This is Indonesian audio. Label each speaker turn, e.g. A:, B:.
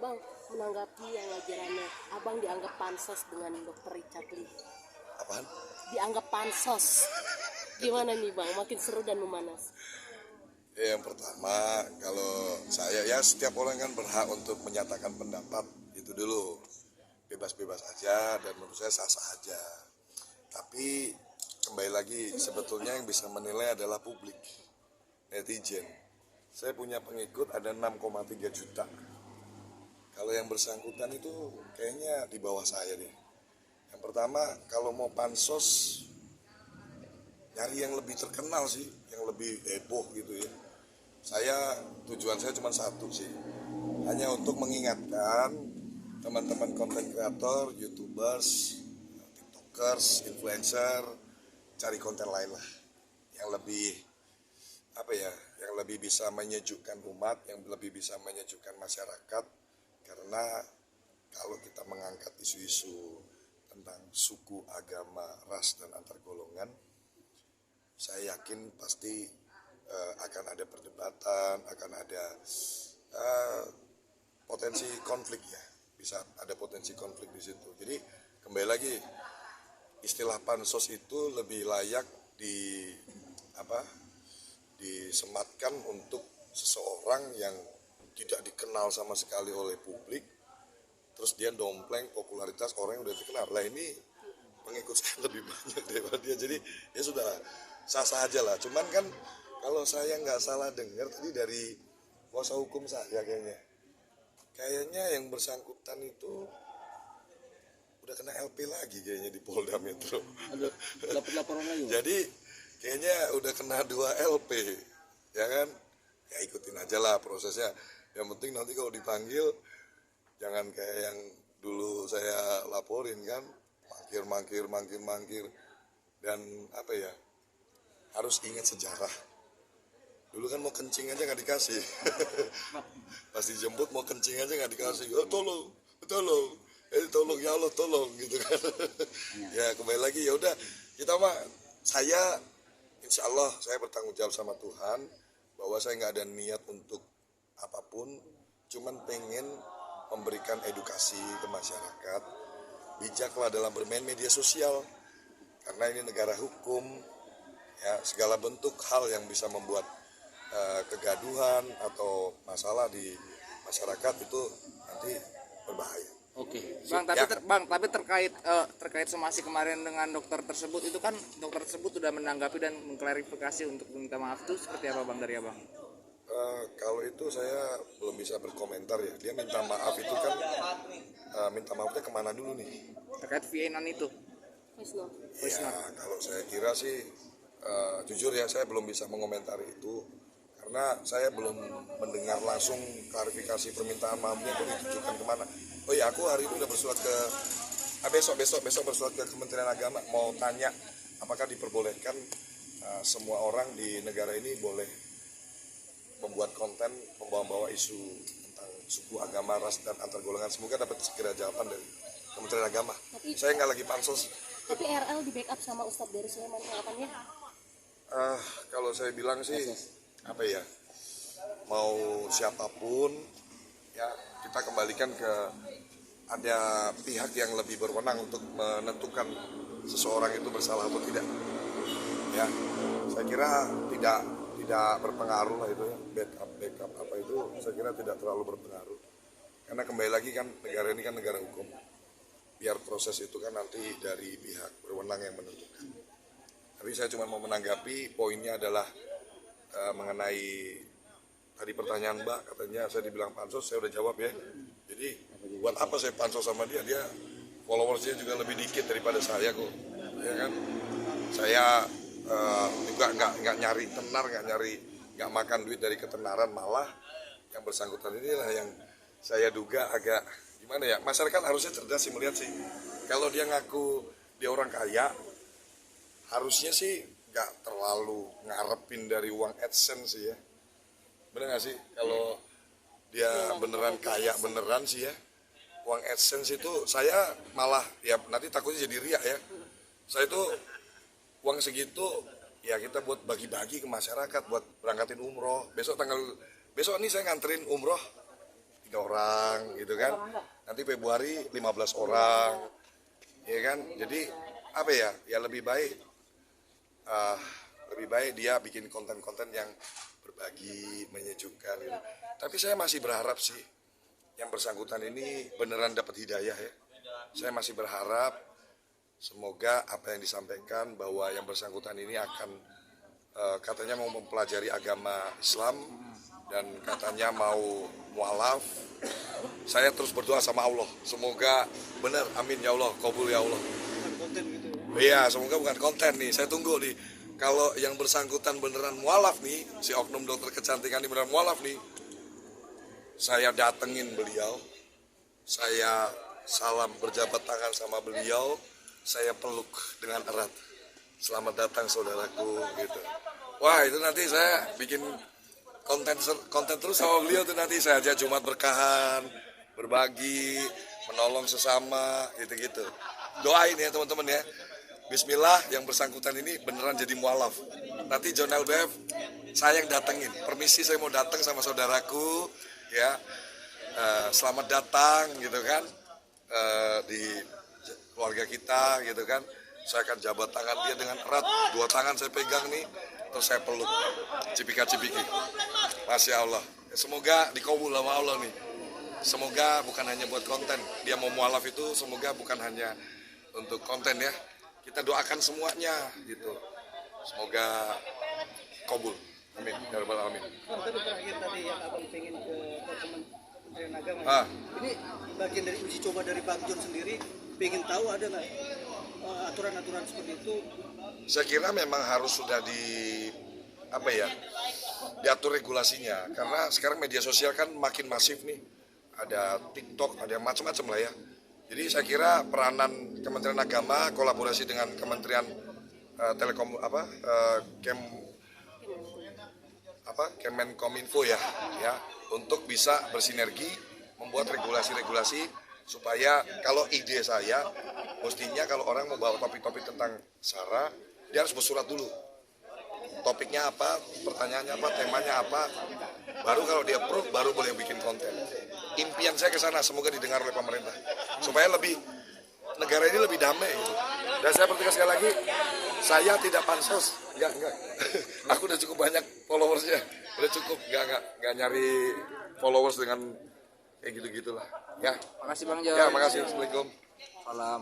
A: Bang, menanggapi yang lagi rame, Abang dianggap pansos dengan Dokter Richard Lee.
B: Apaan?
A: Dianggap pansos. Gimana nih Bang? Makin seru dan memanas.
B: Yang pertama, kalau saya ya setiap orang kan berhak untuk menyatakan pendapat itu dulu, bebas-bebas aja dan menurut saya sah-sah aja. Tapi kembali lagi sebetulnya yang bisa menilai adalah publik, netizen. Saya punya pengikut ada 6,3 juta. Kalau yang bersangkutan itu kayaknya di bawah saya deh. Yang pertama, kalau mau pansos nyari yang lebih terkenal sih, yang lebih heboh gitu ya. Tujuan saya cuma satu sih, hanya untuk mengingatkan teman-teman konten kreator, youtubers, tiktokers, influencer, cari konten lain lah yang lebih yang lebih bisa menyejukkan umat, yang lebih bisa menyejukkan masyarakat. Karena kalau kita mengangkat isu-isu tentang suku, agama, ras dan antar golongan, saya yakin pasti akan ada perdebatan, akan ada potensi konflik ya, bisa ada potensi konflik di situ. Jadi kembali lagi, istilah pansos itu lebih layak disematkan untuk seseorang yang tidak dikenal sama sekali oleh publik, terus dia dompleng popularitas orang yang udah dikenal. Lah ini pengikut saya lebih banyak daripada dia, jadi ya sudah sah-sah aja lah. Cuman kan kalau saya nggak salah dengar tadi dari kuasa hukum saya, kayaknya yang bersangkutan itu udah kena LP lagi kayaknya di Polda Metro.
C: Ada laporan lagi.
B: Jadi kayaknya udah kena 2 LP, ya kan? Ya ikutin aja lah prosesnya. Yang penting nanti kalau dipanggil jangan kayak yang dulu saya laporin kan, mangkir dan harus ingat sejarah. Dulu kan mau kencing aja nggak dikasih. Pas dijemput mau kencing aja nggak dikasih. Oh tolong ya Allah tolong gitu kan. Ya kembali lagi, ya udah saya insya Allah saya bertanggung jawab sama Tuhan bahwa saya nggak ada niat untuk apapun, cuman pengen memberikan edukasi ke masyarakat. Bijaklah dalam bermain media sosial karena ini negara hukum ya, segala bentuk hal yang bisa membuat kegaduhan atau masalah di masyarakat itu nanti berbahaya.
C: Oke, tapi terkait somasi kemarin dengan dokter tersebut, itu kan dokter tersebut sudah menanggapi dan mengklarifikasi untuk minta maaf. Itu seperti apa Bang dari Abang?
B: Kalau itu saya belum bisa berkomentar ya. Dia minta maaf itu kan minta maafnya kemana dulu nih?
C: Terkait VN itu.
B: Ya kalau saya kira sih jujur ya saya belum bisa mengomentari itu karena saya belum mendengar langsung klarifikasi permintaan maafnya itu ditujukan kemana. Oh iya, aku hari ini udah bersurat ke besok bersurat ke Kementerian Agama, mau tanya apakah diperbolehkan semua orang di negara ini boleh membuat konten membawa-bawa isu tentang suku, agama, ras dan antar golongan. Semoga dapat segera jawaban dari Kementerian Agama. Saya nggak lagi pansos.
A: Tapi RL di backup sama Ustadz dari Sulaiman tanggapannya?
B: Kalau saya bilang sih mau siapapun ya kita kembalikan ke ada pihak yang lebih berwenang untuk menentukan seseorang itu bersalah atau tidak. Ya, saya kira tidak berpengaruh lah itu ya, backup apa itu saya kira tidak terlalu berpengaruh. Karena kembali lagi kan negara ini kan negara hukum. Biar proses itu kan nanti dari pihak berwenang yang menentukan. Tapi saya cuma mau menanggapi poinnya adalah mengenai tadi pertanyaan Mbak, katanya saya dibilang pansos, saya udah jawab ya. Jadi buat apa saya pansos sama dia followersnya juga lebih dikit daripada saya kok, ya kan? Saya juga nggak nyari tenar, nggak makan duit dari ketenaran, malah yang bersangkutan inilah yang saya duga agak gimana ya, masyarakat harusnya cerdas sih melihat sih. Kalau dia ngaku dia orang kaya, harusnya sih nggak terlalu ngarepin dari uang AdSense sih ya. Bener nggak sih? Kalau dia beneran kaya beneran sih ya, uang AdSense itu saya malah ya nanti takutnya jadi riak ya. Saya itu uang segitu ya kita buat bagi-bagi ke masyarakat, buat berangkatin umroh. Besok ini saya nganterin umroh 3 orang gitu kan. Nanti Februari 15 orang, ya kan. Jadi apa ya? Ya lebih baik dia bikin konten-konten yang berbagi, menyejukkan gitu. Tapi saya masih berharap sih yang bersangkutan ini beneran dapat hidayah ya. Saya masih berharap semoga apa yang disampaikan bahwa yang bersangkutan ini akan katanya mau mempelajari agama Islam dan katanya mau mualaf. Saya terus berdoa sama Allah, semoga benar, amin ya Allah, kabul ya Allah. Iya, semoga bukan konten nih. Saya tunggu nih. Kalau yang bersangkutan beneran mualaf nih, si oknum dokter kecantikan ini beneran mualaf nih, saya datengin beliau, saya salam berjabat tangan sama beliau, saya peluk dengan erat. Selamat datang saudaraku gitu. Wah, itu nanti saya bikin konten terus sama beliau tuh, nanti saya ajak Jumat berkahan, berbagi, menolong sesama gitu-gitu. Doain ya teman-teman ya. Bismillah yang bersangkutan ini beneran jadi mualaf. Nanti John LBF saya yang datengin. Permisi saya mau datang sama saudaraku ya. Selamat datang gitu kan. Di keluarga kita gitu kan. Saya akan jabat tangan dia dengan erat. 2 tangan saya pegang nih. Terus saya peluk. Cipika-cipiki. Masya Allah. Semoga dikabul sama Allah nih. Semoga bukan hanya buat konten. Dia mau mualaf itu semoga bukan hanya untuk konten ya. Kita doakan semuanya gitu. Semoga kabul. Amin. Ya rabbal alamin.
D: Tapi terakhir tadi yang abang pengen ke Kementerian Agama. Ini bagian dari uji coba dari Bang John sendiri. Pengen tahu ada nggak aturan-aturan seperti itu?
B: Saya kira memang harus sudah diatur regulasinya. Karena sekarang media sosial kan makin masif nih. Ada TikTok, ada macam-macam lah ya. Jadi saya kira peranan Kementerian Agama kolaborasi dengan Kementerian Kemenkominfo ya untuk bisa bersinergi membuat regulasi-regulasi supaya kalau ide saya mestinya kalau orang mau bawa topik-topik tentang SARA dia harus bersurat dulu. Topiknya apa, pertanyaannya apa, temanya apa, baru kalau dia approve baru boleh bikin konten. Impian saya ke sana, semoga didengar oleh pemerintah supaya negara ini lebih damai gitu. Dan saya pertegas sekali lagi, saya tidak pansos, enggak. Aku udah cukup banyak followersnya, udah cukup, enggak nyari followers dengan kayak gitu-gitulah. Ya.
C: Makasih Bang John.
B: Ya, makasih. Assalamualaikum.
C: Salam.